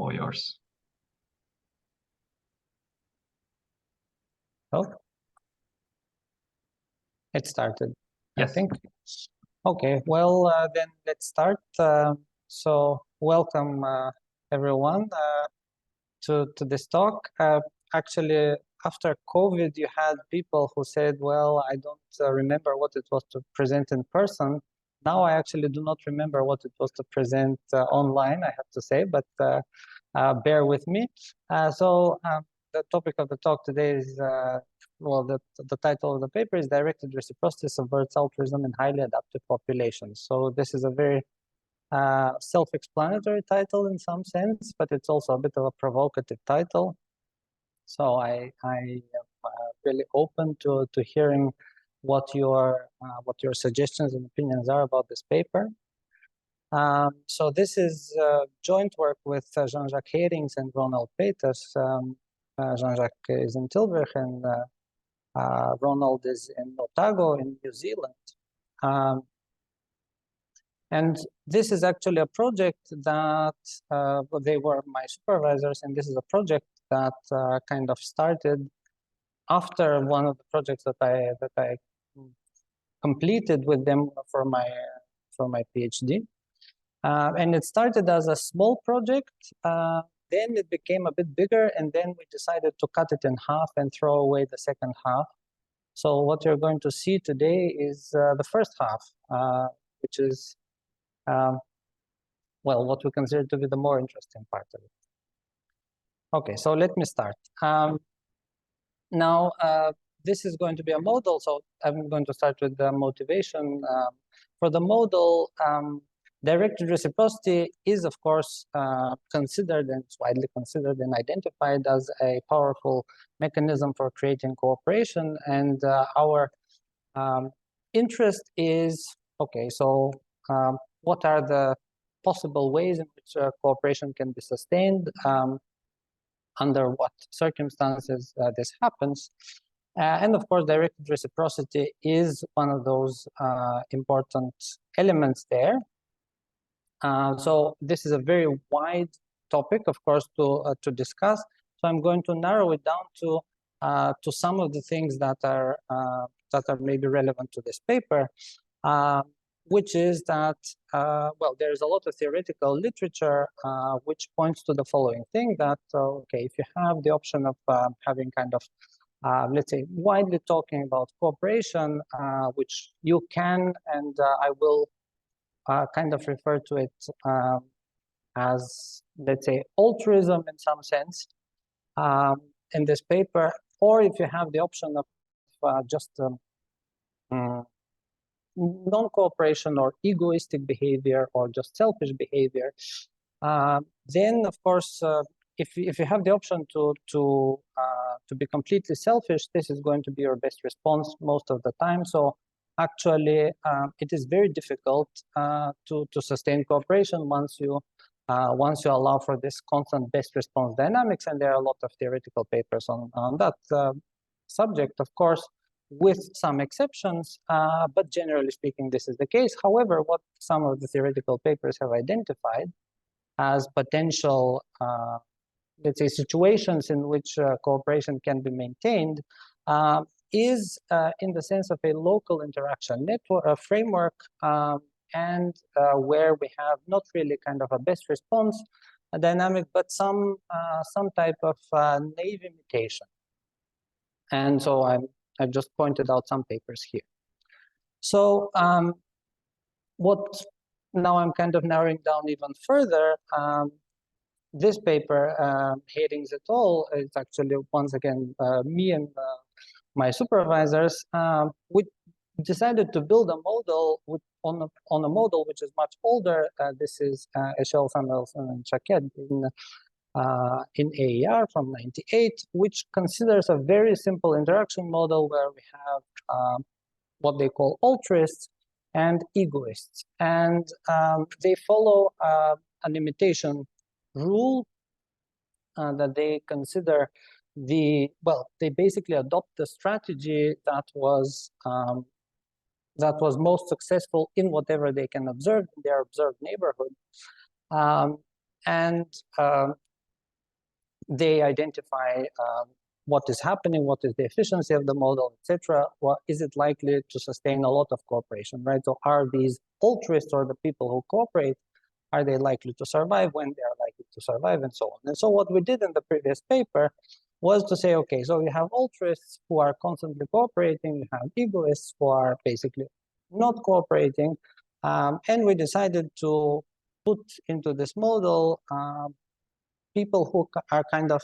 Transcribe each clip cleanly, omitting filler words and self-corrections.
all yours. Oh, it started, Yes. I think. Okay, well, then let's start. So welcome, everyone, to this talk. Actually, after COVID, you had people who said, well, I don't remember what it was to present in person. Now I actually do not remember what it was to present online, I have to say, but bear with me. The topic of the talk today is, well, the title of the paper is Directed Reciprocity Subverts Altruism in Highly Adaptive Populations. So this is a very self-explanatory title in some sense, but it's also a bit of a provocative title. So I am really open to hearing what your suggestions and opinions are about this paper. So this is joint work with Jean-Jacques Herings and Ronald Peters. Jean-Jacques is in Tilburg and Ronald is in Otago in New Zealand. And this is actually a project that they were my supervisors, and this is a project that kind of started after one of the projects that I completed with them for my PhD. And it started as a small project. Then it became a bit bigger, and then we decided to cut it in half and throw away the second half. So what you're going to see today is the first half, which is, well, what we consider to be the more interesting part of it. Okay, so let me start. Now, this is going to be a model, so I'm going to start with the motivation. For the model, directed reciprocity is, of course, considered, and it's widely considered and identified as a powerful mechanism for creating cooperation. And our interest is, okay, so what are the possible ways in which cooperation can be sustained? Under what circumstances this happens. And of course, directed reciprocity is one of those important elements there. So this is a very wide topic, of course, to discuss. So I'm going to narrow it down to some of the things that are maybe relevant to this paper, which is that, well, there's a lot of theoretical literature which points to the following thing, that, okay, if you have the option of having kind of, let's say, widely talking about cooperation, which you can, and I will kind of refer to it as, let's say, altruism in some sense in this paper, or if you have the option of just non-cooperation or egoistic behavior or just selfish behavior, then of course, if you have the option to be completely selfish, this is going to be your best response most of the time. So actually, it is very difficult to sustain cooperation once you allow for this constant best response dynamics, and there are a lot of theoretical papers on that subject, of course, with some exceptions, but generally speaking, this is the case. However, what some of the theoretical papers have identified as potential, let's say, situations in which cooperation can be maintained is in the sense of a local interaction network, a framework, and where we have not really kind of a best response dynamic, but some type of naive imitation. And so I've just pointed out some papers here. So what now I'm kind of narrowing down even further. This paper, Herings et al., is actually once again me and my supervisors. We decided to build a model on a model which is much older. This is Eshel, Samuelson, and Shaked in AER from '98, which considers a very simple interaction model where we have what they call altruists and egoists. And they follow an imitation rule that they consider they basically adopt the strategy that was most successful in whatever they can observe in their observed neighborhood. they identify what is happening, what is the efficiency of the model, etc. Well, is it likely to sustain a lot of cooperation, right? So are these altruists, or the people who cooperate, are they likely to survive, when they are likely to survive, and so on. And so what we did in the previous paper was to say, okay, so you have altruists who are constantly cooperating, you have egoists who are basically not cooperating, and we decided to put into this model people who are kind of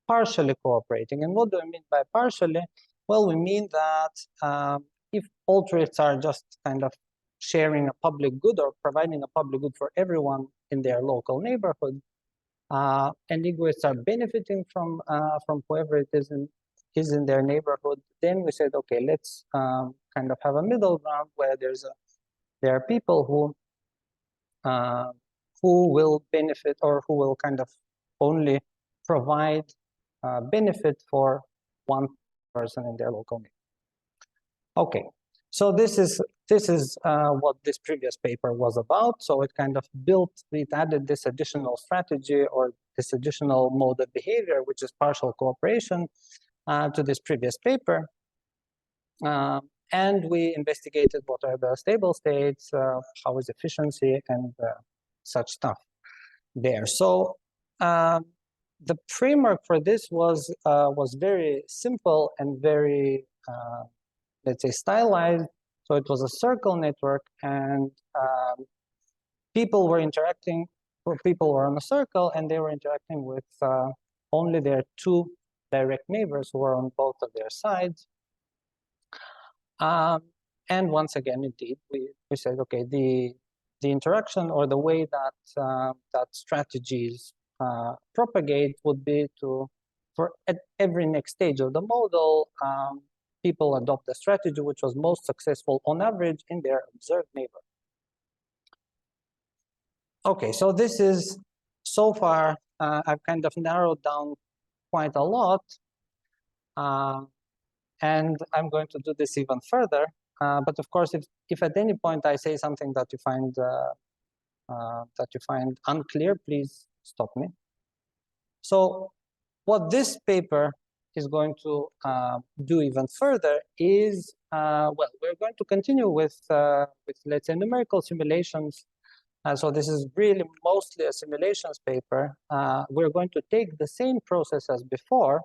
partially cooperating. And what do I mean by partially? Well, we mean that if altruists are just kind of sharing a public good or providing a public good for everyone in their local neighborhood, and egoists are benefiting from whoever it is in their neighborhood, then we said, okay, let's kind of have a middle ground where there are people who will benefit, or who will kind of only provide benefit for one person in their local neighborhood. Okay, so this is what this previous paper was about. So it kind of it added this additional strategy, or this additional mode of behavior, which is partial cooperation, to this previous paper. And we investigated what are the stable states, how is efficiency, and such stuff there. So the framework for this was very simple and very, let's say, stylized. So it was a circle network, and people were interacting, or people were on a circle, and they were interacting with only their two direct neighbors who were on both of their sides. And once again, indeed, we said, okay, the interaction, or the way that that strategies propagate, would be for at every next stage of the model, people adopt the strategy which was most successful on average in their observed neighborhood. Okay, so this is, so far, I've kind of narrowed down quite a lot. And I'm going to do this even further. But of course, if at any point I say something that you find unclear, please stop me. So what this paper is going to do even further is, well, we're going to continue with let's say, numerical simulations. So this is really mostly a simulations paper. We're going to take the same process as before,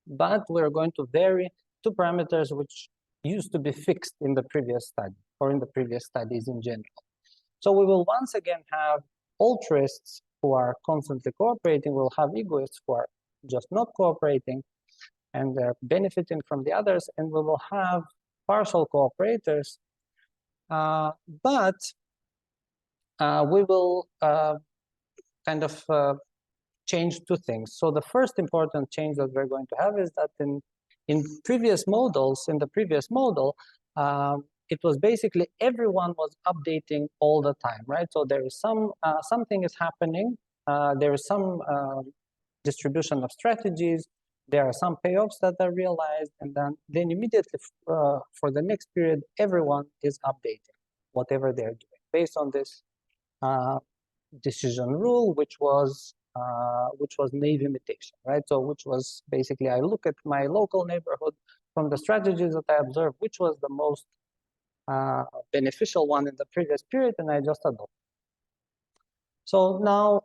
but we're going to vary two parameters which used to be fixed in the previous study, or in the previous studies in general. So we will once again have altruists who are constantly cooperating. We'll have egoists who are just not cooperating, and they're benefiting from the others. And we will have partial cooperators, but we will kind of change two things. So the first important change that we're going to have is that in previous models, in the previous model, it was basically everyone was updating all the time, right? So there is something is happening. There is some distribution of strategies. There are some payoffs that are realized, and then immediately for the next period, everyone is updating whatever they're doing based on this decision rule, which was naive imitation, right? So which was basically, I look at my local neighborhood from the strategies that I observed, which was the most beneficial one in the previous period, and I just adopt. So now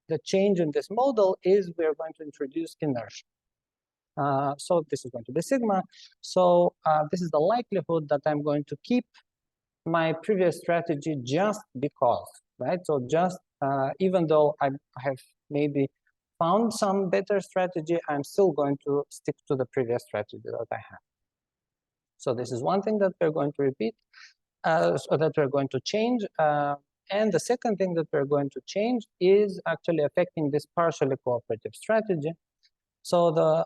the change in this model is we're going to introduce inertia. So this is going to be sigma. So this is the likelihood that I'm going to keep my previous strategy just because, right? So just even though I have maybe found some better strategy, I'm still going to stick to the previous strategy that I have. So this is one thing that we're going to repeat, so that we're going to change. And the second thing that we're going to change is actually affecting this partially cooperative strategy. So the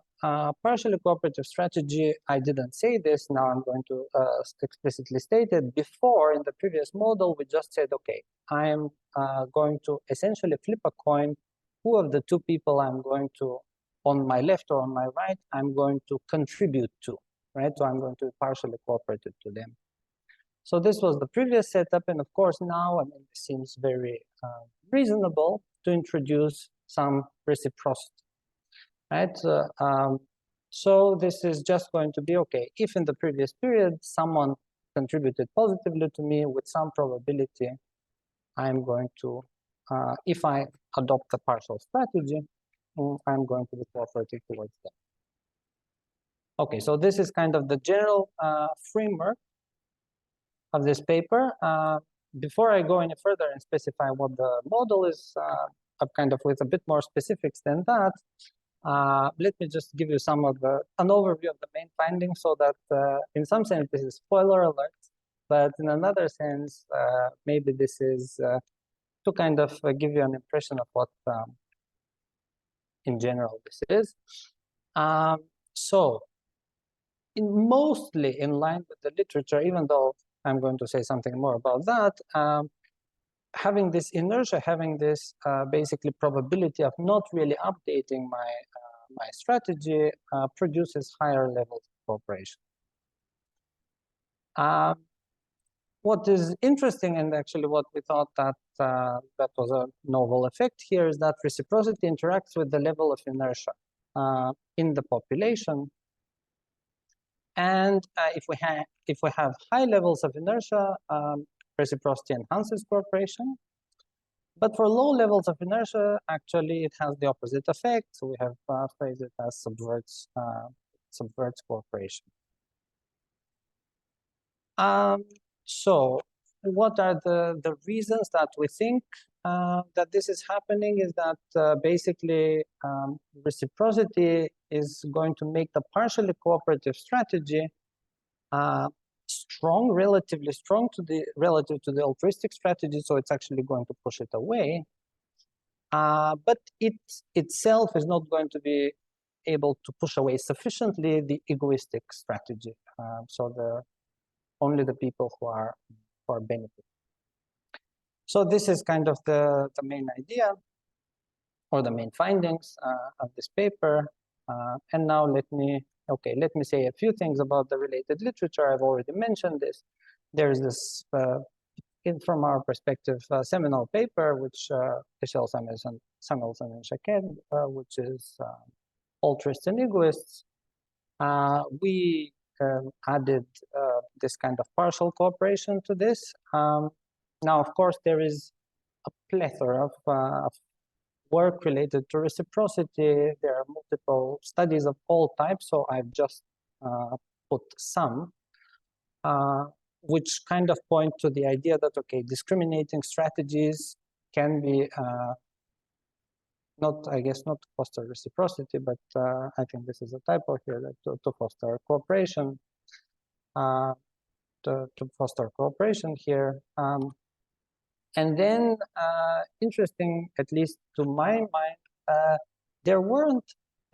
partially cooperative strategy, I didn't say this, now I'm going to explicitly state it. Before, in the previous model, we just said, okay, I am going to essentially flip a coin. Who of the two people I'm going to, on my left or on my right, I'm going to contribute to, right? So I'm going to partially cooperate to them. So this was the previous setup, and of course now, I mean, it seems very reasonable to introduce some reciprocity, right? So this is just going to be, okay, if in the previous period someone contributed positively to me, with some probability, I'm going to, if I adopt a partial strategy, I'm going to be cooperative towards them. Okay, so this is kind of the general framework of this paper. Before I go any further and specify what the model is, kind of with a bit more specifics than that, let me just give you an overview of the main findings, so that in some sense this is spoiler alert, but in another sense, maybe this is to kind of give you an impression of what in general this is. So mostly in line with the literature, even though I'm going to say something more about that, having this inertia, having this basically probability of not really updating my strategy produces higher levels of cooperation. What is interesting, and actually what we thought that that was a novel effect here, is that reciprocity interacts with the level of inertia in the population. And if we have high levels of inertia, reciprocity enhances cooperation. But for low levels of inertia, actually it has the opposite effect. So we have phrased it as subverts cooperation. So what are the reasons that we think that this is happening? Is that basically reciprocity is going to make the partially cooperative strategy strong, relatively strong relative to the altruistic strategy, so it's actually going to push it away. But it itself is not going to be able to push away sufficiently the egoistic strategy. So only the people who are benefiting. So this is kind of the main idea or the main findings of this paper. And now let me say a few things about the related literature. I've already mentioned this. There's this, from our perspective, seminal paper, which Michelle Samuelson and Shaked, which is Altruists and Egoists. We added this kind of partial cooperation to this. Now, of course, there is a plethora of work related to reciprocity. There are multiple studies of all types, so I've just put some, which kind of point to the idea that, okay, discriminating strategies can be not to foster reciprocity, but I think this is a typo here, that to foster cooperation, to foster cooperation here. And then, interesting, at least to my mind, there weren't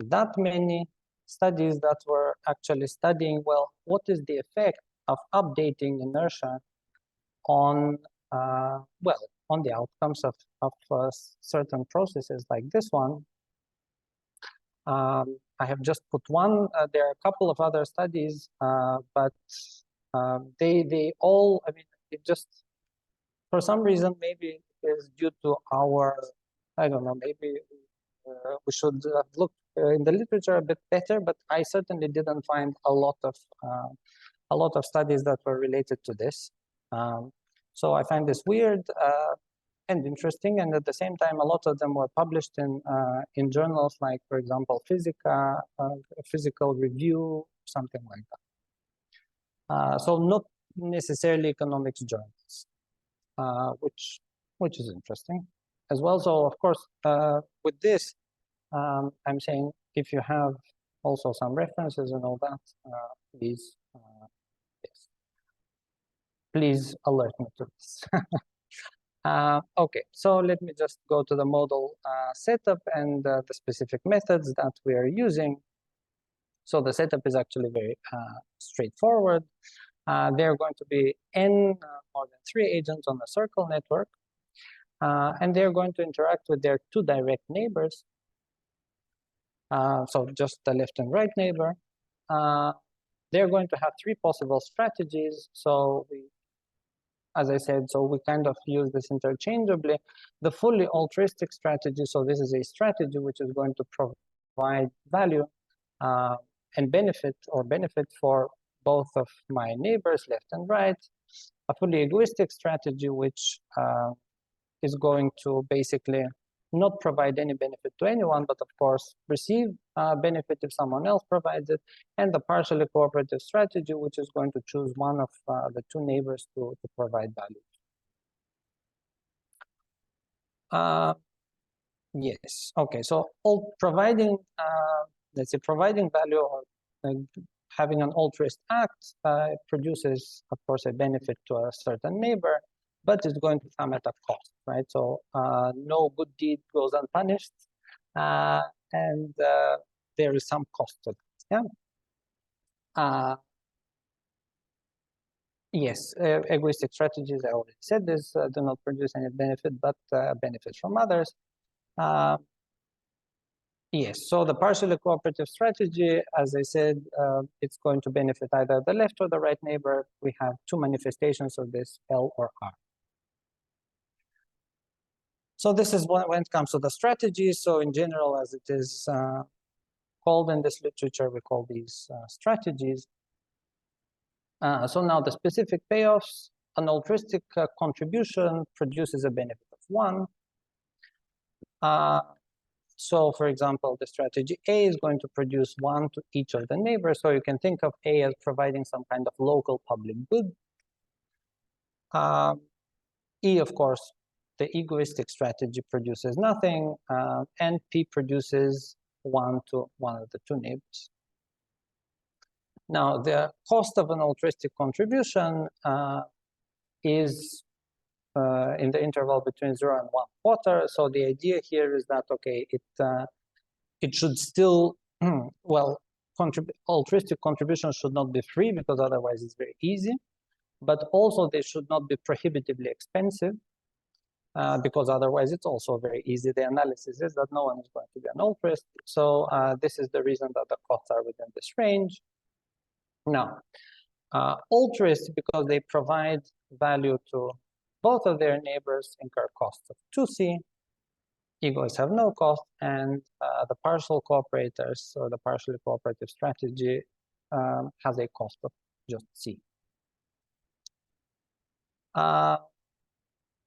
that many studies that were actually studying, well, what is the effect of updating inertia on, on the outcomes of certain processes like this one. I have just put one. There are a couple of other studies, but they all, I mean, it just, for some reason, maybe it is due to our, I don't know, maybe we should look in the literature a bit better, but I certainly didn't find a lot of studies that were related to this. So I find this weird and interesting, and at the same time, a lot of them were published in journals like, for example, Physica, Physical Review, something like that. So not necessarily economics journals, which is interesting as well. So of course, with this, I'm saying if you have also some references and all that, please, yes, please alert me to this. Okay, so let me just go to the model setup and the specific methods that we are using. So the setup is actually very straightforward. There are going to be n more than 3 agents on the circle network, and they're going to interact with their 2 direct neighbors. So just the left and right neighbor. They're going to have 3 possible strategies. So as I said, so we kind of use this interchangeably. The fully altruistic strategy, so this is a strategy which is going to provide value and benefit for both of my neighbors, left and right. A fully egoistic strategy which is going to basically not provide any benefit to anyone, but of course receive benefit if someone else provides it, and the partially cooperative strategy, which is going to choose one of the two neighbors to provide value. Yes, okay, so providing, let's say, providing value or having an altruist act produces, of course, a benefit to a certain neighbor, but it's going to come at a cost, right? So no good deed goes unpunished, and there is some cost to it. Yeah. Yes, egoistic strategies, I already said this, do not produce any benefit, but benefit from others. Yes, so the partially cooperative strategy, as I said, it's going to benefit either the left or the right neighbor. We have two manifestations of this, L or R. So this is when it comes to the strategies. So in general, as it is called in this literature, we call these strategies. So now the specific payoffs, an altruistic contribution produces a benefit of 1. So for example, the strategy A is going to produce 1 to each of the neighbors. So you can think of A as providing some kind of local public good. E, of course, the egoistic strategy produces nothing, and P produces 1 to one of the two neighbors. Now, the cost of an altruistic contribution is in the interval between 0 and 1/4. So the idea here is that, okay, it should still, well, altruistic contributions should not be free because otherwise it's very easy, but also they should not be prohibitively expensive because otherwise it's also very easy. The analysis is that no one is going to be an altruist. So this is the reason that the costs are within this range. Now, altruists, because they provide value to both of their neighbors, incur costs of 2C. Egoists have no cost, and the partial cooperators or the partially cooperative strategy has a cost of just C.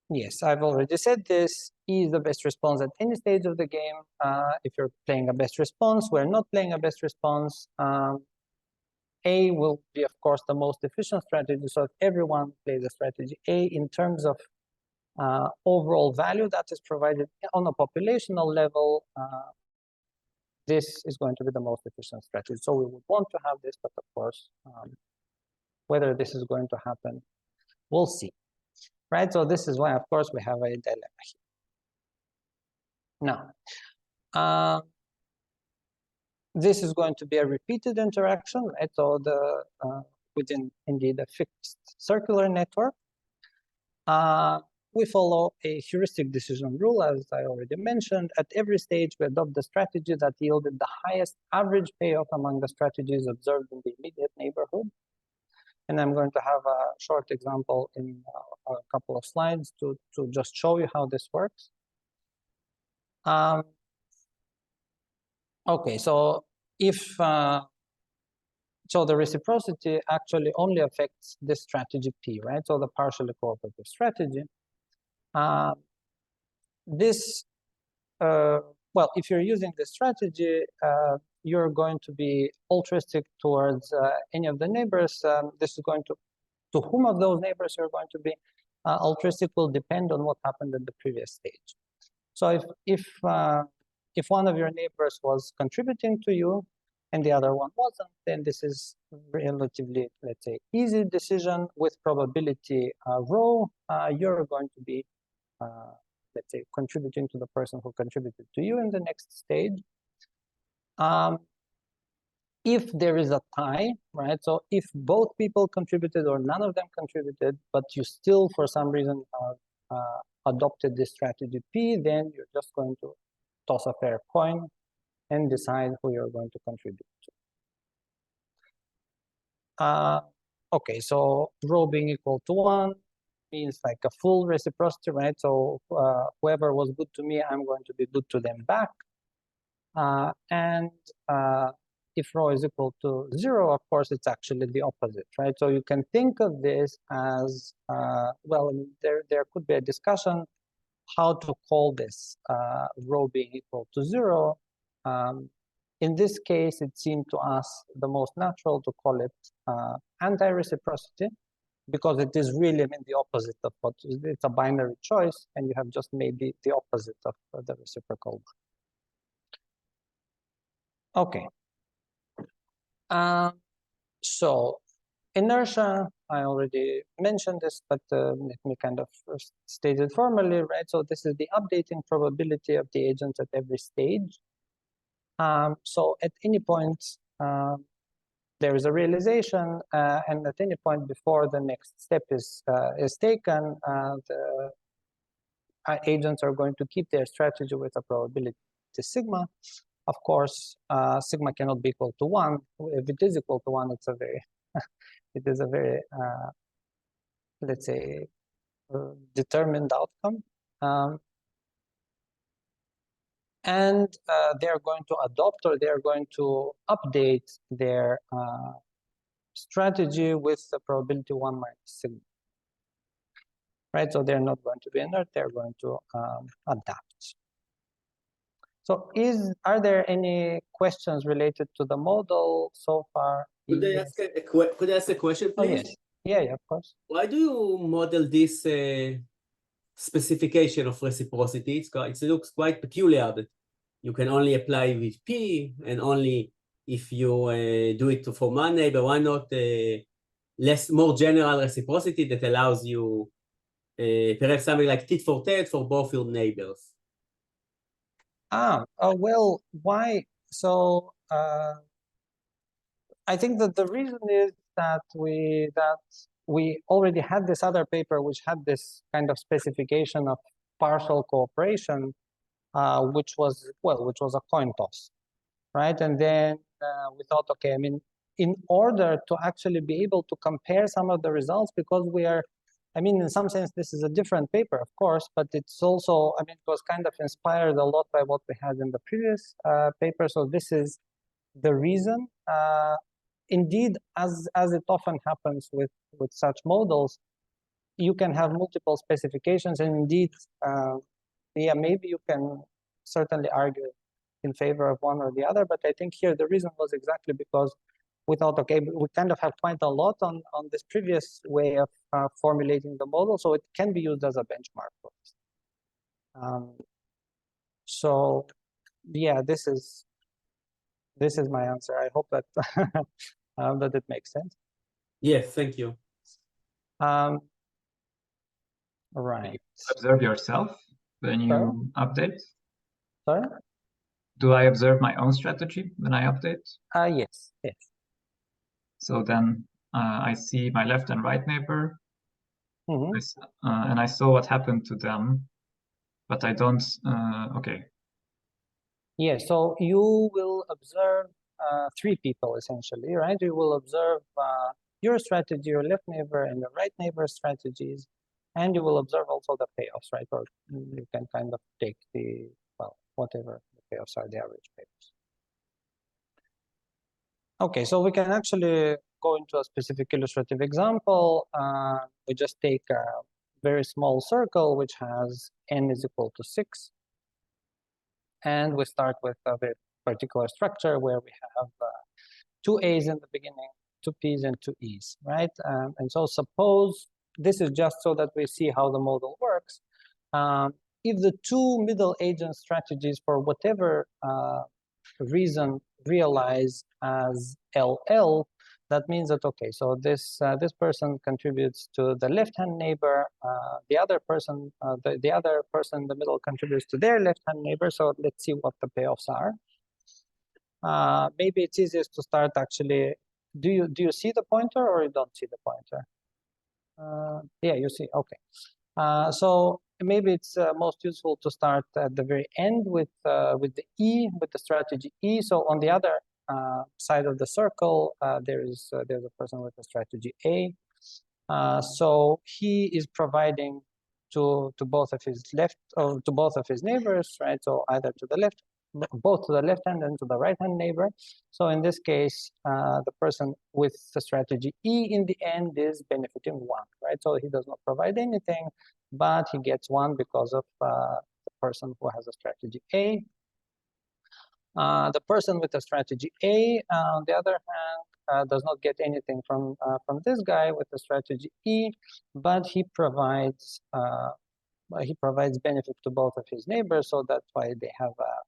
Yes, I've already said this. E is the best response at any stage of the game. If you're playing a best response, we're not playing a best response. A will be, of course, the most efficient strategy. So if everyone plays a strategy A in terms of overall value that is provided on a populational level, this is going to be the most efficient strategy. So we would want to have this, but of course, whether this is going to happen, we'll see. Right, so this is why, of course, we have a dilemma here. Now, this is going to be a repeated interaction, right? So within indeed a fixed circular network, we follow a heuristic decision rule, as I already mentioned. At every stage, we adopt the strategy that yielded the highest average payoff among the strategies observed in the immediate neighborhood. And I'm going to have a short example in a couple of slides to just show you how this works. Okay, so if so the reciprocity actually only affects this strategy P, right? So the partially cooperative strategy. Well, if you're using this strategy, you're going to be altruistic towards any of the neighbors. This is going to whom of those neighbors you're going to be altruistic will depend on what happened at the previous stage. So if one of your neighbors was contributing to you and the other one wasn't, then this is relatively, let's say, easy decision with probability rho. You're going to be, let's say, contributing to the person who contributed to you in the next stage. If there is a tie, right? So if both people contributed or none of them contributed, but you still, for some reason, adopted this strategy P, then you're just going to toss a fair coin and decide who you're going to contribute to. Okay, so rho being equal to 1, means like a full reciprocity, right? So whoever was good to me, I'm going to be good to them back. And if rho is equal to 0, of course, it's actually the opposite, right? So you can think of this as, well, I mean, there could be a discussion how to call this rho being equal to 0. In this case, it seemed to us the most natural to call it anti-reciprocity, because it is really, I mean, the opposite of what it's a binary choice, and you have just made the opposite of the reciprocal. Okay. So inertia, I already mentioned this, but let me kind of state it formally, right? So this is the updating probability of the agent at every stage. So at any point, there is a realization, and at any point before the next step is taken, the agents are going to keep their strategy with a probability sigma. Of course, sigma cannot be equal to 1. If it is equal to 1, it's a very, it is a very, let's say, determined outcome. And they're going to adopt, or they're going to update their strategy with the probability 1 minus sigma. Right, so they're not going to be inert, they're going to adapt. So are there any questions related to the model so far? Could I ask a question, please? Oh, yes. Yeah, of course. Why do you model this specification of reciprocity? It looks quite peculiar that you can only apply with P, and only if you do it for one neighbor. Why not more general reciprocity that allows you perhaps something like tit for tat for both your neighbors? Well, why? So I think that the reason is that we already had this other paper which had this kind of specification of partial cooperation, which was a coin toss, right? And then we thought, okay, I mean, in order to actually be able to compare some of the results, because we are, I mean, in some sense, this is a different paper, of course, but it's also, I mean, it was kind of inspired a lot by what we had in the previous paper. So this is the reason. Indeed, as it often happens with such models, you can have multiple specifications, and indeed, yeah, maybe you can certainly argue in favor of one or the other, but I think here the reason was exactly because we thought, okay, we kind of have quite a lot on this previous way of formulating the model, so it can be used as a benchmark for us. So yeah, this is my answer. I hope that that it makes sense. Yes, thank you. Right. Observe yourself when you update? Sorry? Do I observe my own strategy when I update? Yes. So then I see my left and right neighbor, and I saw what happened to them, but I don't, okay. Yeah, so you will observe 3 people essentially, right? You will observe your strategy, your left neighbor, and your right neighbor strategies, and you will observe also the payoffs, right? Or you can kind of take the, well, whatever the payoffs are, the average payoffs. Okay, so we can actually go into a specific illustrative example. We just take a very small circle which has n is equal to 6. And we start with a very particular structure where we have 2 A's in the beginning, 2 P's, and 2 E's, right? And so suppose this is just so that we see how the model works. If the 2 middle agent strategies, for whatever reason, realize as LL, that means that, okay, so this person contributes to the left-hand neighbor, the other person in the middle contributes to their left-hand neighbor. So let's see what the payoffs are. Maybe it's easiest to start actually. Do you see the pointer, or you don't see the pointer? Yeah, you see. Okay. So maybe it's most useful to start at the very end with the E, with the strategy E. So on the other side of the circle, there's a person with the strategy A. So he is providing to both of his to both of his neighbors, right? So either to the left, both to the left hand and to the right hand neighbor. So in this case, the person with the strategy E in the end is benefiting 1, right? So he does not provide anything, but he gets 1 because of the person who has a strategy A. The person with the strategy A, on the other hand, does not get anything from this guy with the strategy E, but he provides benefit to both of his neighbors, so that's why they have a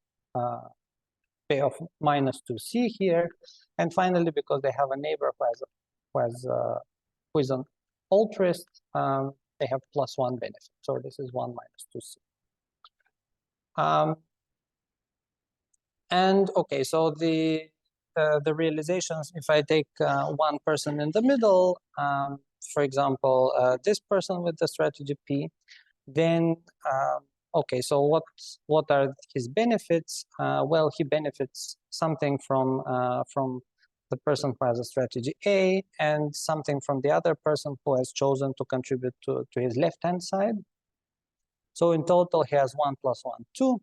payoff -2c here. And finally, because they have a neighbor who is an altruist, they have +1 benefit. So this is 1 -2c. And okay, so the realizations, if I take one person in the middle, for example, this person with the strategy P, then okay, so what are his benefits? Well, he benefits something from the person who has a strategy A, and something from the other person who has chosen to contribute to his left-hand side. So in total, he has 1 + 1, 2.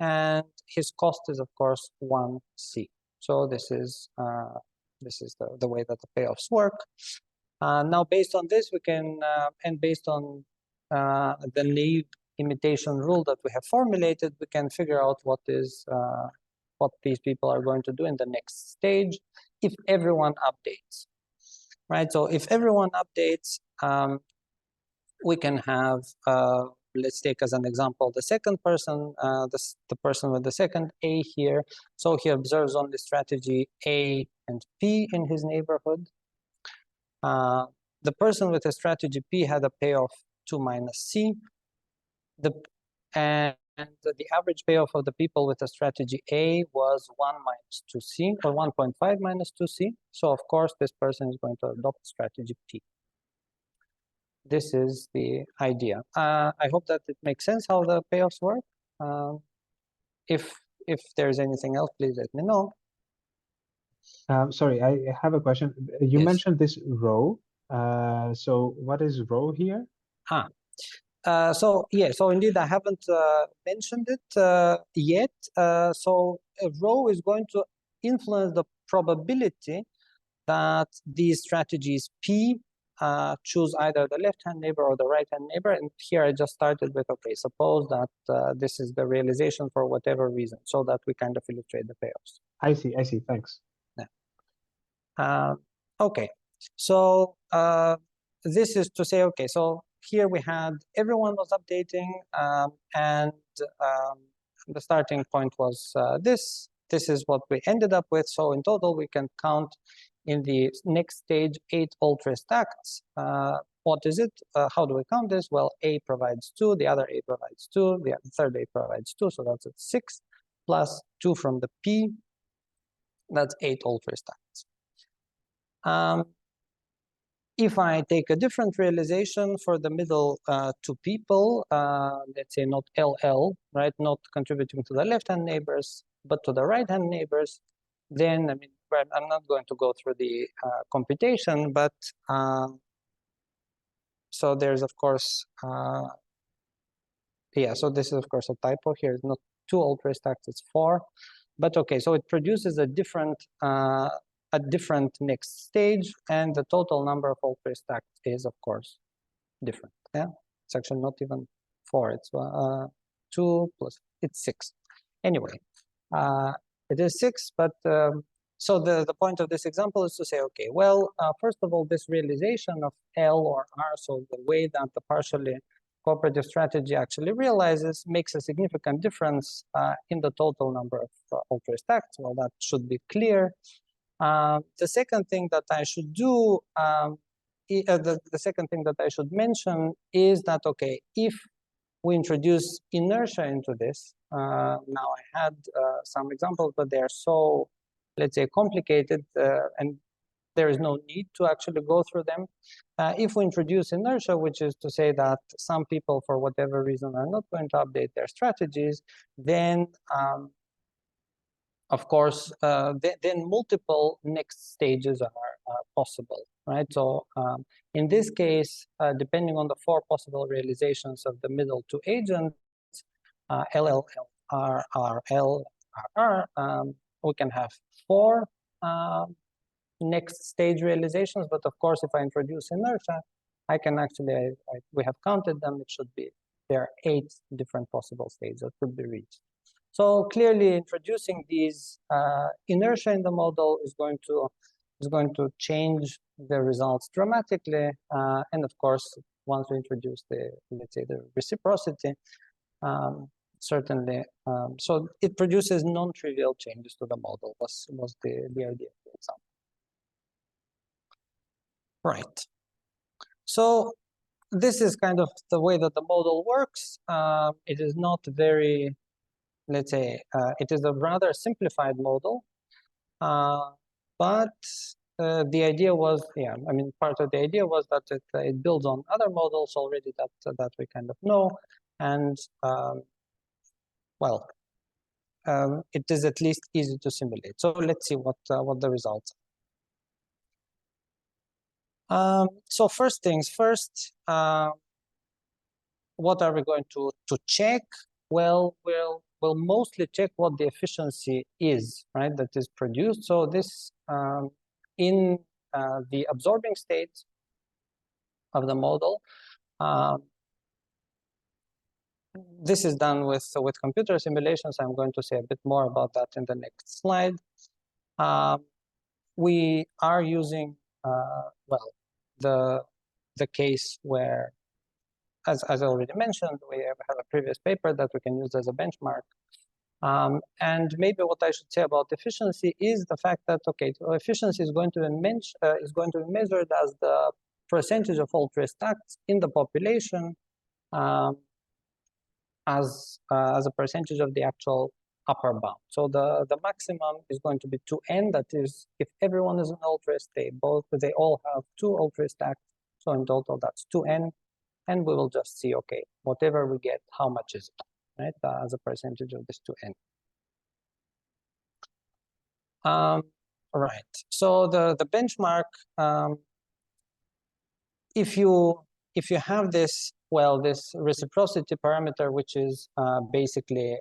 And his cost is, of course, 1c. So this is the way that the payoffs work. Now, based on this, we can, and based on the naive imitation rule that we have formulated, we can figure out what these people are going to do in the next stage if everyone updates, right? So if everyone updates, we can have, let's take as an example the second person, the person with the second A here. So he observes only strategy A and P in his neighborhood. The person with the strategy P had a payoff 2 -c. And the average payoff of the people with the strategy A was 1 -2c, or 1.5 -2c. So of course, this person is going to adopt strategy P. This is the idea. I hope that it makes sense how the payoffs work. If there's anything else, please let me know. Sorry, I have a question. You Yes. mentioned this row. So what is row here? So yeah, so indeed I haven't mentioned it yet. So a row is going to influence the probability that these strategies P choose either the left-hand neighbor or the right-hand neighbor. And here I just started with, okay, suppose that this is the realization for whatever reason, so that we kind of illustrate the payoffs. I see, thanks. Yeah. Okay, so this is to say, okay, so here we had, everyone was updating, and the starting point was this. This is what we ended up with. So in total, we can count in the next stage 8 altruist acts. What is it? How do we count this? Well, A provides 2, the other A provides 2, the third A provides 2, so that's 6, plus 2 from the P, that's 8 altruist acts. If I take a different realization for the middle 2 people, let's say not LL, right, not contributing to the left-hand neighbors, but to the right-hand neighbors, then, I mean, I'm not going to go through the computation, but so there's, of course, yeah, so this is, of course, a typo here. It's not 2 altruist acts, it's 4. But okay, so it produces a different next stage, and the total number of altruist acts is, of course, different. Yeah, it's actually not even 4. It's 2 plus, it's 6. Anyway, it is 6, but so the point of this example is to say, okay, well, first of all, this realization of L or R, so the way that the partially cooperative strategy actually realizes, makes a significant difference in the total number of altruist acts. Well, that should be clear. The second thing that I should do, the second thing that I should mention is that, okay, if we introduce inertia into this, now I had some examples, but they are so, let's say, complicated, and there is no need to actually go through them. If we introduce inertia, which is to say that some people, for whatever reason, are not going to update their strategies, then of course, then multiple next stages are possible, right? So in this case, depending on the 4 possible realizations of the middle 2 agents, LL, RL, RR, we can have 4 next stage realizations. But of course, if I introduce inertia, I can actually, we have counted them, it should be, there are 8 different possible states that could be reached. So clearly introducing these inertia in the model is going to change the results dramatically. And of course, once we introduce the, let's say, the reciprocity, certainly, so it produces non-trivial changes to the model, was the idea of the example. Right. So this is kind of the way that the model works. It is not very, let's say, it is a rather simplified model, but the idea was, yeah, I mean, part of the idea was that it builds on other models already that we kind of know, and well, it is at least easy to simulate. So let's see what the results are. So first things first, what are we going to check? Well, we'll mostly check what the efficiency is, right, that is produced. So this, in the absorbing state of the model, this is done with computer simulations. I'm going to say a bit more about that in the next slide. We are using, well, the case where, as I already mentioned, we have a previous paper that we can use as a benchmark. And maybe what I should say about efficiency is the fact that, okay, so efficiency is going to be measured as the percentage of altruist acts in the population as a percentage of the actual upper bound. So the maximum is going to be 2n. That is, if everyone is an altruist, they all have 2 altruist acts. So in total, that's 2n. And we will just see, okay, whatever we get, how much is it, right, as a percentage of this 2n. Right. So the benchmark, if you have this, well, this reciprocity parameter, which is basically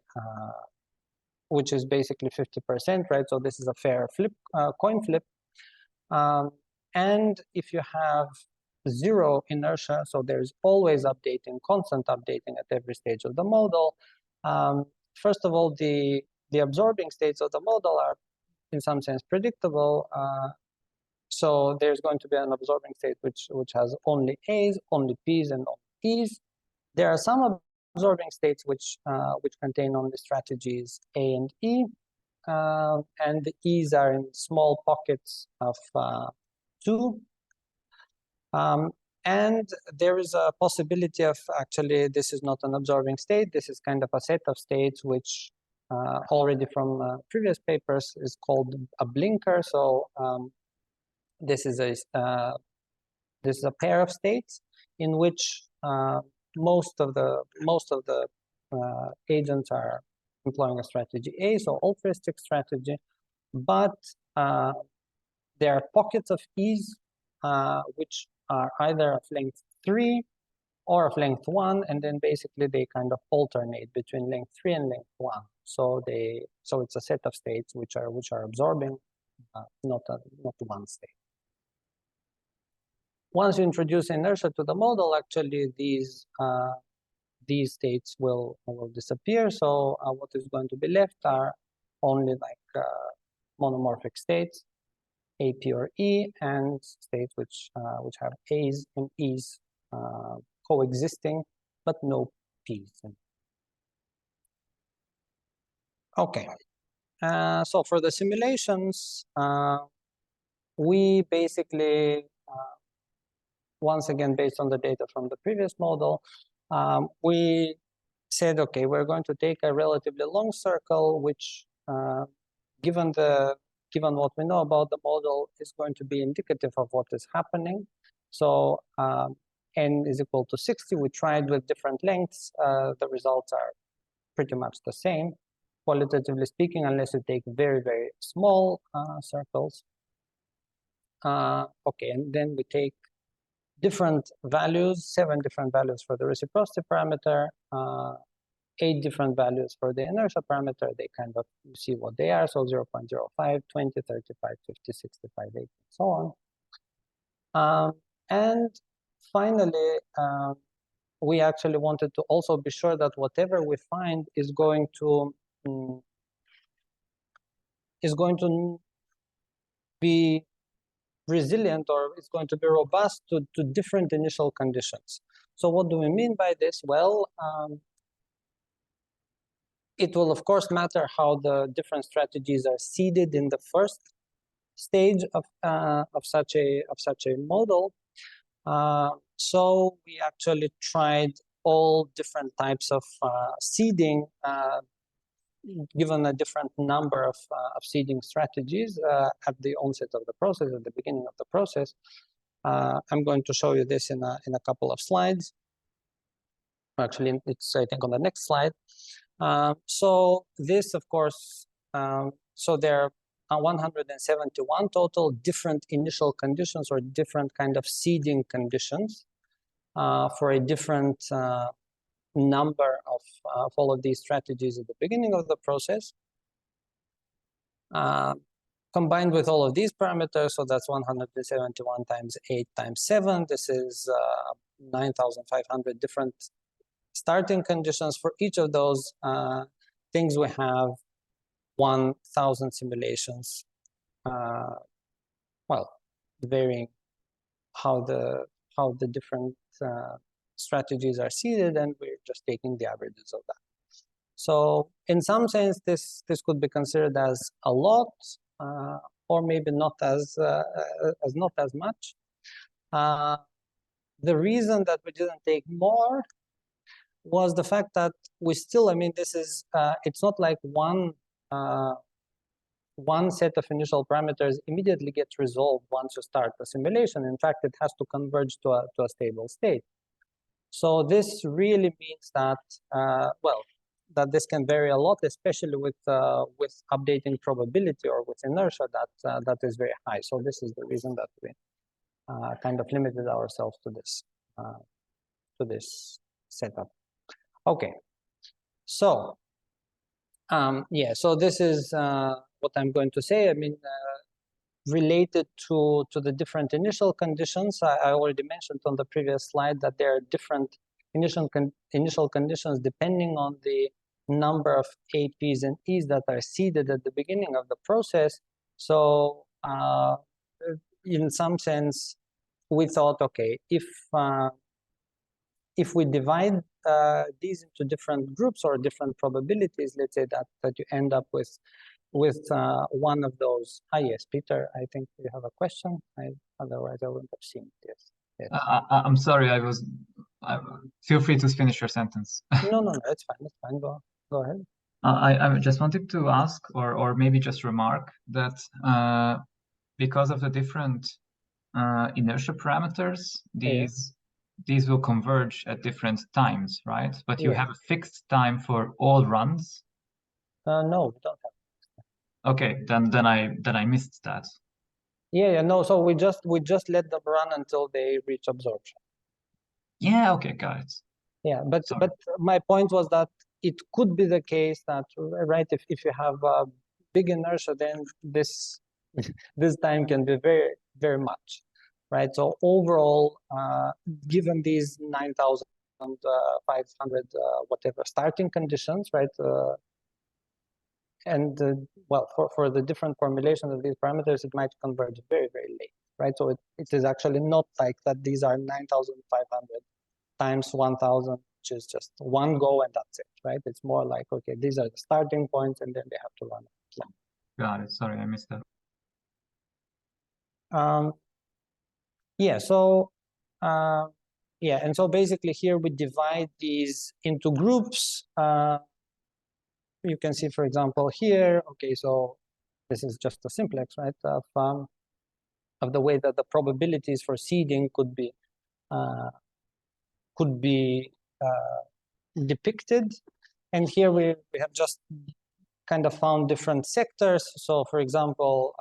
50%, right? So this is a fair flip, coin flip. And if you have 0 inertia, so there's always updating, constant updating at every stage of the model. First of all, the absorbing states of the model are in some sense predictable. So there's going to be an absorbing state which has only A's, only P's, and only E's. There are some absorbing states which contain only strategies A and E, and the E's are in small pockets of 2. And there is a possibility of, actually, this is not an absorbing state. This is kind of a set of states which already from previous papers is called a blinker. So this is a pair of states in which most of the agents are employing a strategy A, so altruistic strategy, but there are pockets of E's which are either of length 3 or of length 1, and then basically they kind of alternate between length 3 and length 1. So it's a set of states which are absorbing, not one state. Once you introduce inertia to the model, actually these states will disappear. So what is going to be left are only like monomorphic states, A, P, or E, and states which have A's and E's coexisting, but no P's. Okay. So for the simulations, we basically, once again, based on the data from the previous model, we said, okay, we're going to take a relatively long circle, which, given what we know about the model, is going to be indicative of what is happening. So n is equal to 60. We tried with different lengths. The results are pretty much the same. qualitatively speaking, unless you take very, very small circles. Okay, and then we take different values, 7 different values for the reciprocity parameter, 8 different values for the inertia parameter. They kind of see what they are, so 0.05, 20, 35, 50, 65, 80, and so on. And finally, we actually wanted to also be sure that whatever we find is going to be resilient, or it's going to be robust to different initial conditions. So what do we mean by this? Well, it will of course matter how the different strategies are seeded in the first stage of such a model. So we actually tried all different types of seeding, given a different number of seeding strategies at the onset of the process, at the beginning of the process. I'm going to show you this in a couple of slides. Actually, it's, I think, on the next slide. So this, of course, so there are 171 total different initial conditions, or different kind of seeding conditions for a different number of all of these strategies at the beginning of the process. Combined with all of these parameters, so that's 171 times 8 times 7. This is 9,500 different starting conditions. For each of those things, we have 1,000 simulations, well, varying how the different strategies are seeded, and we're just taking the averages of that. So in some sense, this could be considered as a lot, or maybe not as much. The reason that we didn't take more was the fact that we still, I mean, this is it's not like one set of initial parameters immediately gets resolved once you start the simulation. In fact, it has to converge to a stable state. So this really means that, well, that this can vary a lot, especially with updating probability or with inertia that is very high. So this is the reason that we kind of limited ourselves to this setup. Okay, so yeah, so this is what I'm going to say. I mean, related to the different initial conditions, I already mentioned on the previous slide that there are different initial conditions depending on the number of APs and Es that are seeded at the beginning of the process. So in some sense, we thought, okay, if we divide these into different groups or different probabilities, let's say that you end up with one of those. Yes, Peter, I think you have a question. Otherwise, I wouldn't have seen it. Yes. Yes. I'm sorry. Feel free to finish your sentence. No, it's fine. It's fine. Go ahead. I just wanted to ask, or maybe just remark that because of the different inertia parameters, these will converge at different times, right? But you have a fixed time for all runs. No, we don't have. Okay, then I missed that. Yeah, no. So we just let them run until they reach absorption. Yeah. Okay, got it. Yeah, but my point was that it could be the case that, right, if you have a big inertia, then this time can be very, very much, right? So overall, given these 9,500 whatever starting conditions, right? And well, for the different formulations of these parameters, it might converge very, very late, right? So it is actually not like that these are 9,500 times 1,000, which is just one go and that's it, right? It's more like, okay, these are the starting points and then they have to run. Got it. Sorry, I missed that. Yeah, so yeah, and so basically here we divide these into groups. You can see, for example, here, okay, so this is just a simplex, right, of the way that the probabilities for seeding could be depicted. And here we have just kind of found different sectors. So for example,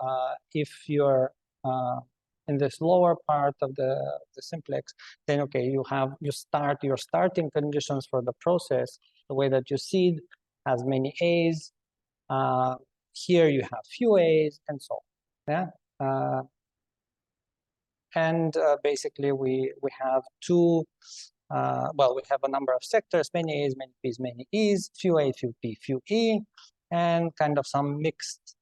if you're in this lower part of the simplex, then okay, you start your starting conditions for the process, the way that you seed has many A's. Here you have few A's and so on. Yeah. And basically we have two, well, we have a number of sectors, many A's, many P's, many E's, few A, few P, few E, and kind of some mixed,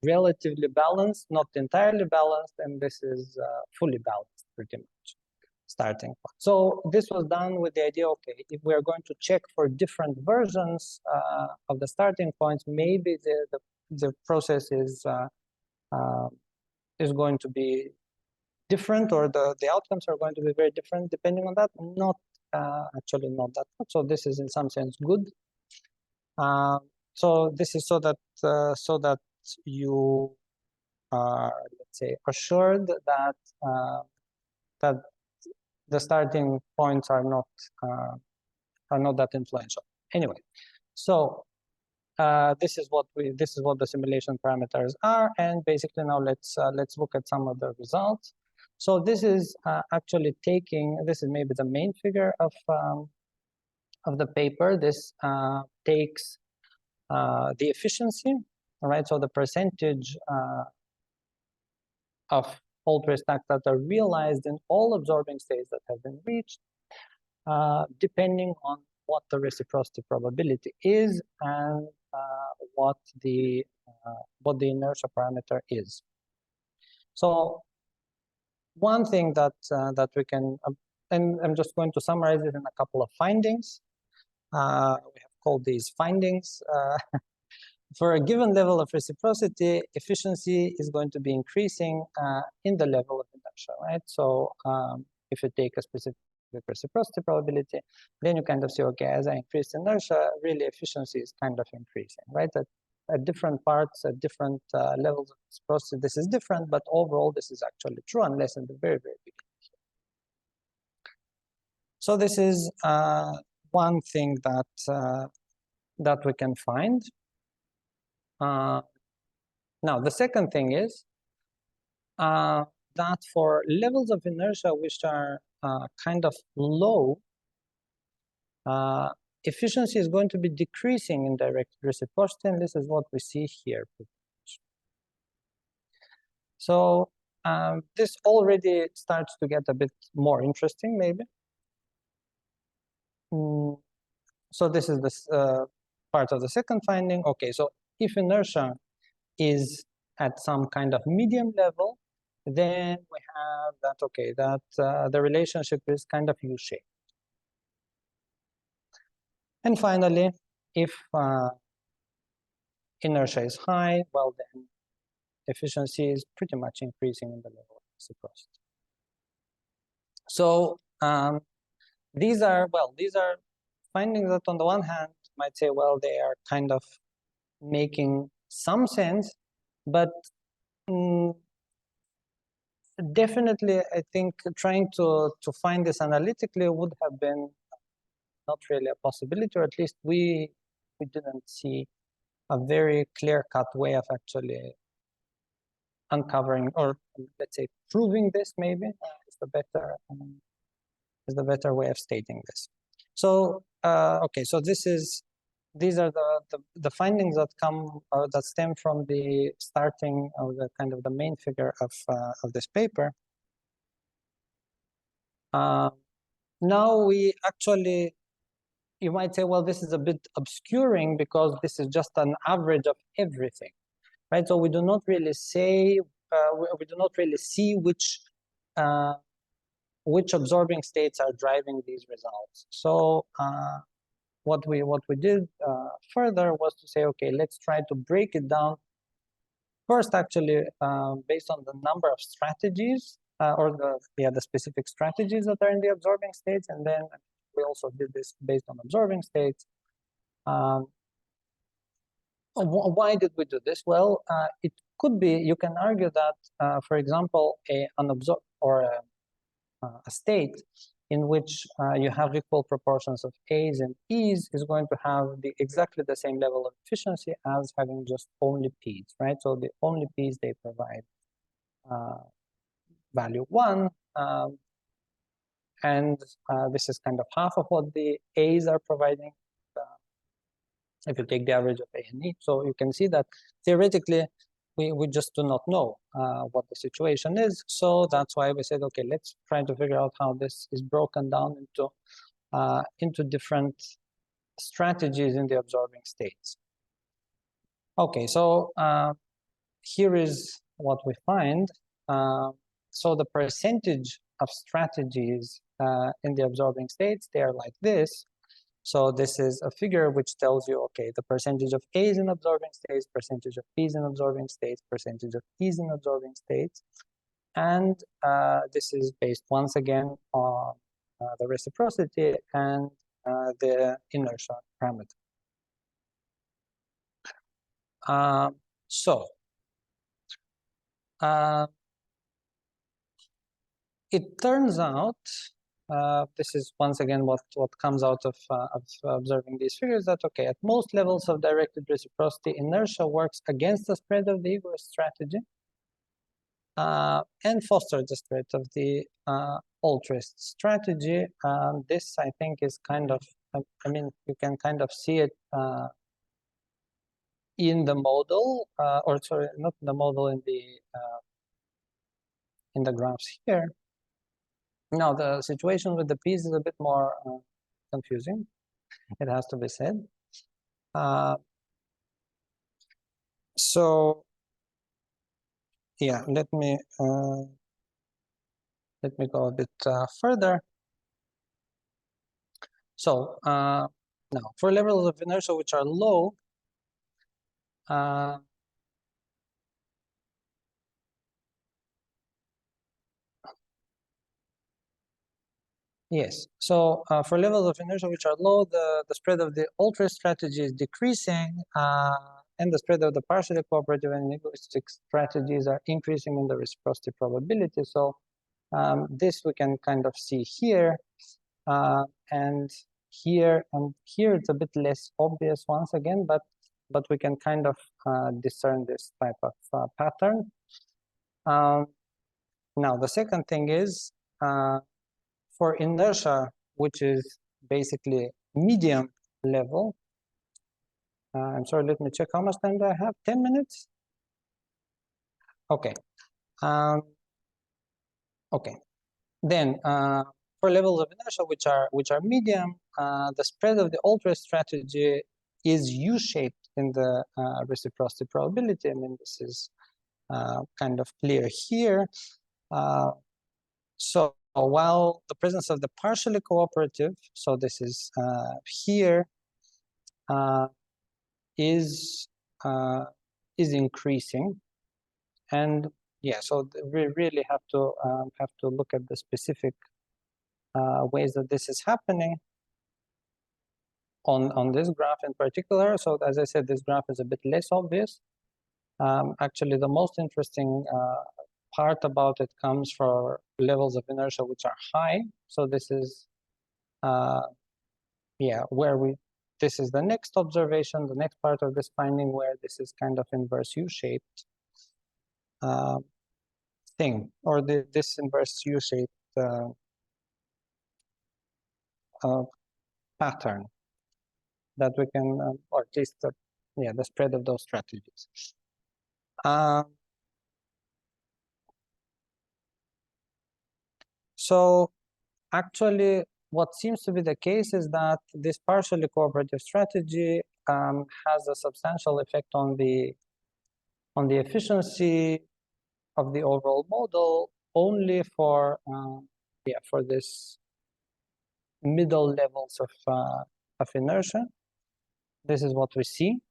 relatively balanced, not entirely balanced, and this is fully balanced pretty much, starting point. So this was done with the idea, okay, if we're going to check for different versions of the starting points, maybe the process is going to be different, or the outcomes are going to be very different depending on that. Not actually not that much. So this is in some sense good. So this is so that you are, let's say, assured that that the starting points are not that influential. Anyway, so this is what the simulation parameters are, and basically now let's look at some of the results. So this is actually this is maybe the main figure of the paper. This takes the efficiency, all right? So the percentage of altruist acts that are realized in all absorbing states that have been reached, depending on what the reciprocity probability is and what the inertia parameter is. So one thing that we can, and I'm just going to summarize it in a couple of findings. We have called these findings. For a given level of reciprocity, efficiency is going to be increasing in the level of inertia, right? So if you take a specific reciprocity probability, then you kind of say, okay, as I increase inertia, really efficiency is kind of increasing, right? At different parts, at different levels of reciprocity, this is different, but overall this is actually true, unless in the very, very beginning. So this is one thing that we can find. Now, the second thing is that for levels of inertia which are kind of low, efficiency is going to be decreasing in direct reciprocity, and this is what we see here. So this already starts to get a bit more interesting, maybe. So this is this part of the second finding. Okay, so if inertia is at some kind of medium level, then we have that, okay, that the relationship is kind of U-shaped. And finally, if inertia is high, well, then efficiency is pretty much increasing in the level of reciprocity. So these are findings that on the one hand might say, well, they are kind of making some sense, but definitely I think trying to find this analytically would have been not really a possibility, or at least we didn't see a very clear-cut way of actually uncovering, or let's say proving this, maybe is the better way of stating this. So okay, so these are the findings that come or that stem from the starting of the kind of the main figure of this paper. Now we actually, you might say, well, this is a bit obscuring because this is just an average of everything, right? So we do not really say, we do not really see which absorbing states are driving these results. So what we did further was to say, okay, let's try to break it down. First, actually, based on the number of strategies or the specific strategies that are in the absorbing states, and then we also did this based on absorbing states. Why did we do this? Well, it could be, you can argue that, for example, a state in which you have equal proportions of A's and E's is going to have exactly the same level of efficiency as having just only P's, right? So the only P's, they provide value 1, and this is kind of half of what the A's are providing, if you take the average of A and E. So you can see that theoretically, we just do not know what the situation is. So that's why we said, okay, let's try to figure out how this is broken down into different strategies in the absorbing states. Okay, so here is what we find. So the percentage of strategies in the absorbing states, they are like this. So this is a figure which tells you, okay, the percentage of A's in absorbing states, percentage of P's in absorbing states, percentage of E's in absorbing states. And this is based once again on the reciprocity and the inertia parameter. It turns out, this is once again what comes out of observing these figures, that okay, at most levels of directed reciprocity, inertia works against the spread of the egoist strategy and fosters the spread of the altruist strategy. This, I think, is kind of, I mean, you can kind of see it in the model, or sorry, not in the model, in the graphs here. Now, the situation with the P's is a bit more confusing, it has to be said. So, yeah, let me go a bit further. So, now, for levels of inertia which are low, yes, so for levels of inertia which are low, the spread of the altruist strategy is decreasing, and the spread of the partially cooperative and egoistic strategies are increasing in the reciprocity probability. So this we can kind of see here, and here it's a bit less obvious once again, but we can kind of discern this type of pattern. Now, the second thing is, for inertia, which is basically medium level, I'm sorry, let me check how much time do I have, 10 minutes? Okay. Okay. Then, for levels of inertia which are medium, the spread of the altruist strategy is U-shaped in the reciprocity probability. I mean, this is kind of clear here. So while the presence of the partially cooperative, so this is here, is increasing, and yeah, so we really have to look at the specific ways that this is happening on this graph in particular. So as I said, this graph is a bit less obvious. Actually, the most interesting part about it comes for levels of inertia which are high. So this is, yeah, this is the next observation, the next part of this finding, where this is kind of inverse U-shaped thing, or this inverse U-shaped pattern that we can, or at least, yeah, the spread of those strategies. So actually, what seems to be the case is that this partially cooperative strategy has a substantial effect on the efficiency of the overall model only for yeah, for this middle levels of inertia. This is what we see,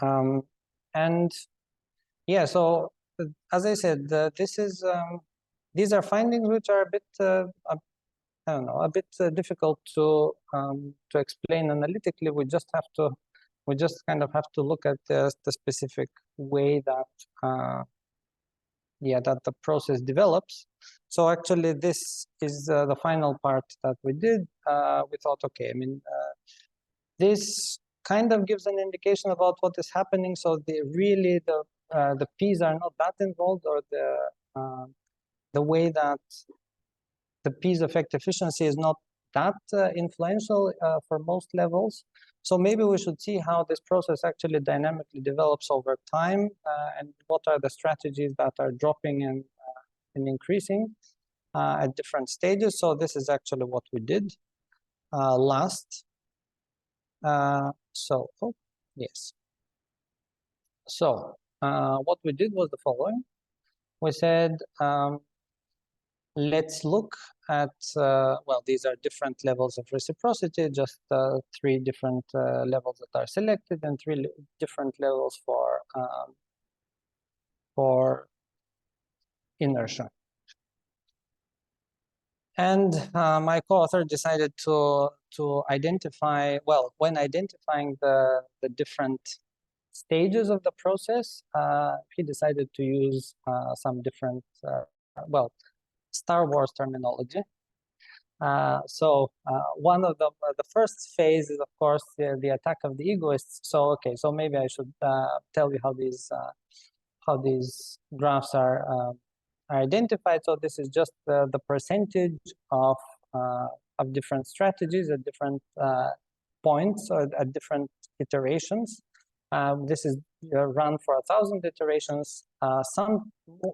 and yeah, so as I said, this is these are findings which are a bit I don't know, a bit difficult to explain analytically. We just kind of have to look at the specific way that that the process develops. So actually, this is the final part that we did. We thought, okay, I mean, this kind of gives an indication about what is happening. So the P's are not that involved, or the way that the P's affect efficiency is not that influential for most levels. So maybe we should see how this process actually dynamically develops over time, and what are the strategies that are dropping and increasing at different stages. So this is actually what we did last. Yes. So what we did was the following. We said, let's look at, well, these are different levels of reciprocity, just 3 different levels that are selected, and 3 different levels for inertia. And my co-author decided to identify, well, when identifying the different stages of the process, he decided to use some different, well, Star Wars terminology. So one of the first phase is, of course, the attack of the egoists. So okay, so maybe I should tell you how these graphs are identified. So this is just the percentage of different strategies at different points, or at different iterations. This is run for 1,000 iterations.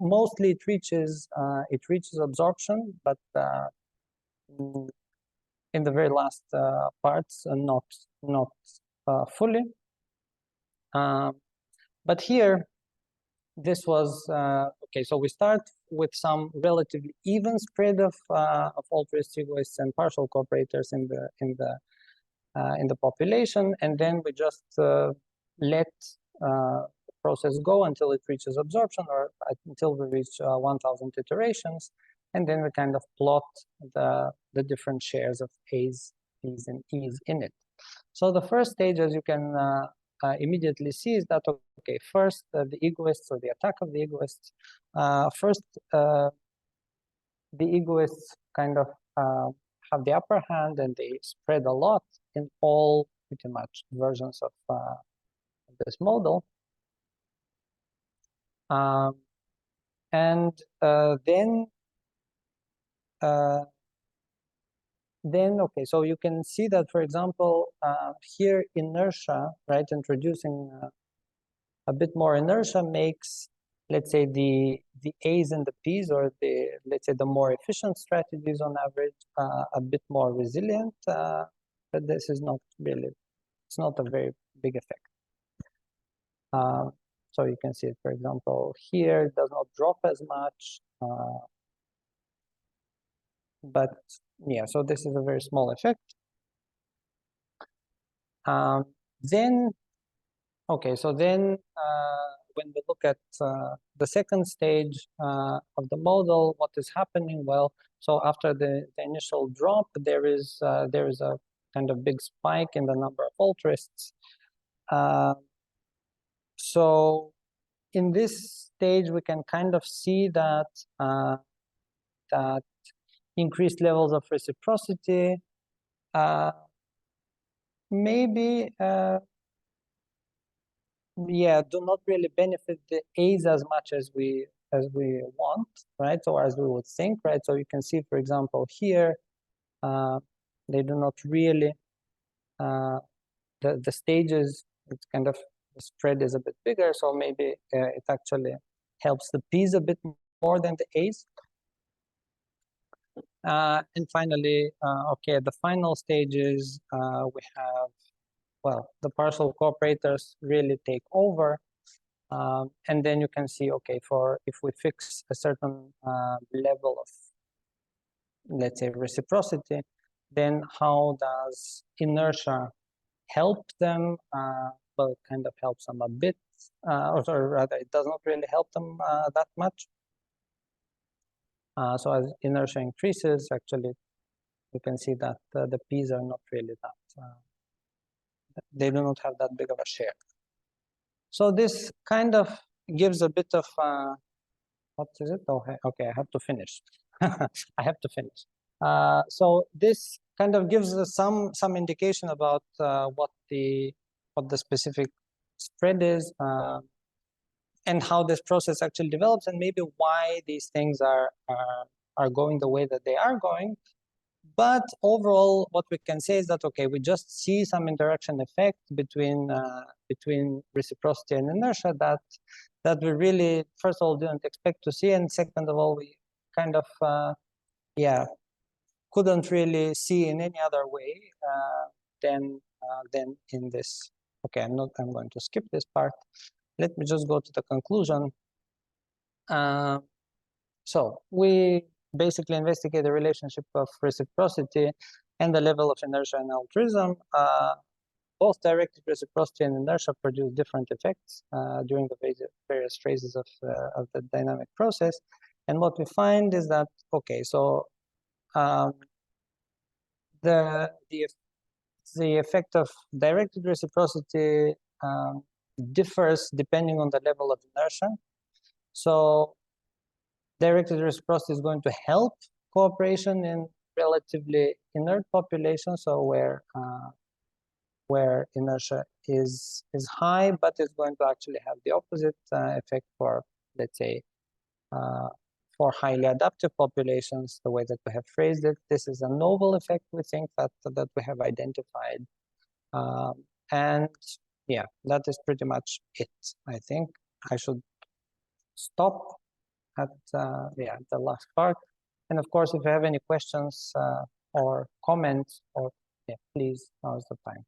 Mostly it reaches absorption, but in the very last parts, and not fully. But here, this was okay. So we start with some relatively even spread of altruist egoists and partial cooperators in the population, and then we just let the process go until it reaches absorption, or until we reach 1,000 iterations, and then we kind of plot the different shares of A's, B's, and E's in it. So the first stage, as you can immediately see, is that, okay, first the egoists, or the attack of the egoists. First, the egoists kind of have the upper hand, and they spread a lot in all pretty much versions of this model. Then, okay, so you can see that, for example, here inertia, right, introducing a bit more inertia makes, let's say, the A's and the P's, or let's say the more efficient strategies on average, a bit more resilient, but this is not really, it's not a very big effect. So you can see it, for example, here it does not drop as much, but yeah, so this is a very small effect. Then, okay, so then when we look at the second stage of the model, what is happening? Well, so after the initial drop, there is a kind of big spike in the number of altruists. So in this stage, we can kind of see that that increased levels of reciprocity maybe do not really benefit the A's as much as we want, right? Or as we would think, right? So you can see, for example, here they do not really the stages. It's kind of, the spread is a bit bigger, so maybe it actually helps the P's a bit more than the A's. And finally, okay, the final stages, we have, well, the partial cooperators really take over. And then you can see, okay, if we fix a certain level of, let's say, reciprocity, then how does inertia help them? Well, it kind of helps them a bit, or rather, it does not really help them that much. So as inertia increases, actually, you can see that the P's are not really that, they do not have that big of a share. So this kind of gives a bit of what is it? Oh, okay, I have to finish. I have to finish. So this kind of gives us some indication about what the specific spread is, and how this process actually develops, and maybe why these things are going the way that they are going. But overall, what we can say is that, okay, we just see some interaction effect between reciprocity and inertia that we really, first of all, didn't expect to see, and second of all, we kind of couldn't really see in any other way than in this. Okay, I'm going to skip this part. Let me just go to the conclusion. So we basically investigate the relationship of reciprocity and the level of inertia and altruism. Both directed reciprocity and inertia produce different effects during the various phases of the dynamic process. And what we find is that, okay, so the effect of directed reciprocity differs depending on the level of inertia. So directed reciprocity is going to help cooperation in relatively inert populations, so where inertia is high, but it's going to actually have the opposite effect for, let's say, for highly adaptive populations, the way that we have phrased it. This is a novel effect, we think, that we have identified. And yeah, that is pretty much it. I think I should stop at the last part. And of course, if you have any questions or comments, or please, now is the time.